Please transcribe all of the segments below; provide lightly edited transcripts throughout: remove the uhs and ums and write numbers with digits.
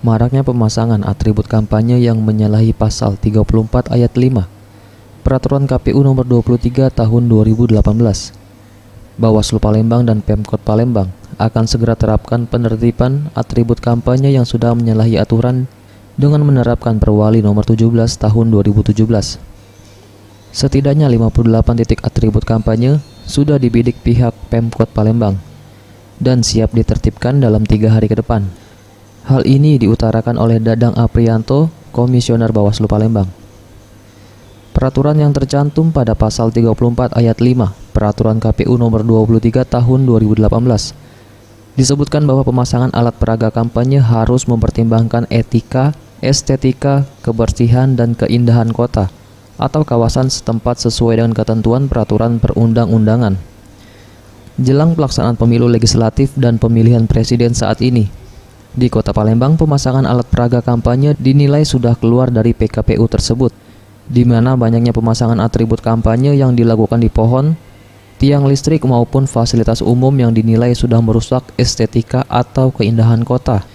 Maraknya pemasangan atribut kampanye yang menyalahi pasal 34 ayat 5 Peraturan KPU nomor 23 tahun 2018. Bawaslu Palembang dan Pemkot Palembang akan segera terapkan penertiban atribut kampanye yang sudah menyalahi aturan dengan menerapkan Perwali nomor 17 tahun 2017. Setidaknya 58 titik atribut kampanye sudah dibidik pihak Pemkot Palembang dan siap ditertibkan dalam 3 hari ke depan. Hal ini diutarakan oleh Dadang Aprianto, Komisioner Bawaslu Palembang. Peraturan yang tercantum pada pasal 34 ayat 5 Peraturan KPU nomor 23 tahun 2018 disebutkan bahwa pemasangan alat peraga kampanye harus mempertimbangkan etika, estetika, kebersihan, dan keindahan kota atau kawasan setempat sesuai dengan ketentuan peraturan perundang-undangan. Jelang pelaksanaan pemilu legislatif dan pemilihan presiden saat ini, di Kota Palembang, pemasangan alat peraga kampanye dinilai sudah keluar dari PKPU tersebut, di mana banyaknya pemasangan atribut kampanye yang dilakukan di pohon, tiang listrik maupun fasilitas umum yang dinilai sudah merusak estetika atau keindahan kota.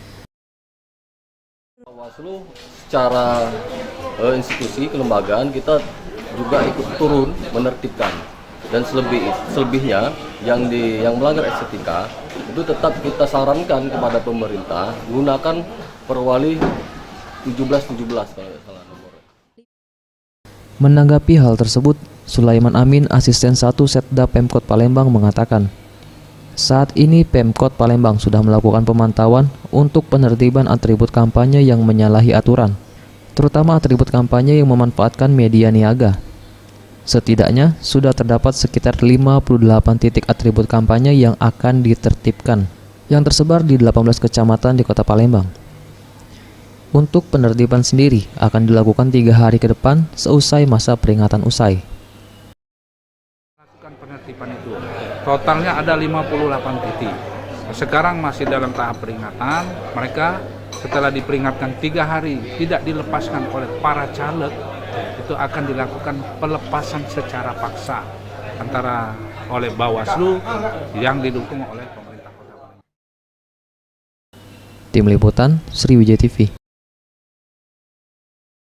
Bawaslu secara institusi kelembagaan kita juga ikut turun menertibkan, dan selebihnya yang melanggar estetika itu tetap kita sarankan kepada pemerintah gunakan Perwali 1717 kalau salah nomor. Menanggapi hal tersebut, Sulaiman Amin, Asisten 1 Setda Pemkot Palembang mengatakan, saat ini Pemkot Palembang sudah melakukan pemantauan untuk penertiban atribut kampanye yang menyalahi aturan, terutama atribut kampanye yang memanfaatkan media niaga. Setidaknya sudah terdapat sekitar 58 titik atribut kampanye yang akan ditertibkan, yang tersebar di 18 kecamatan di Kota Palembang. Untuk penertiban sendiri akan dilakukan 3 hari ke depan seusai masa peringatan usai. Lakukan penertiban itu, totalnya ada 58 titik. Sekarang masih dalam tahap peringatan. Mereka setelah diperingatkan 3 hari tidak dilepaskan oleh para caleg, itu akan dilakukan pelepasan secara paksa antara oleh Bawaslu yang didukung oleh pemerintah Kota Palembang. Tim Liputan, Sriwijaya TV.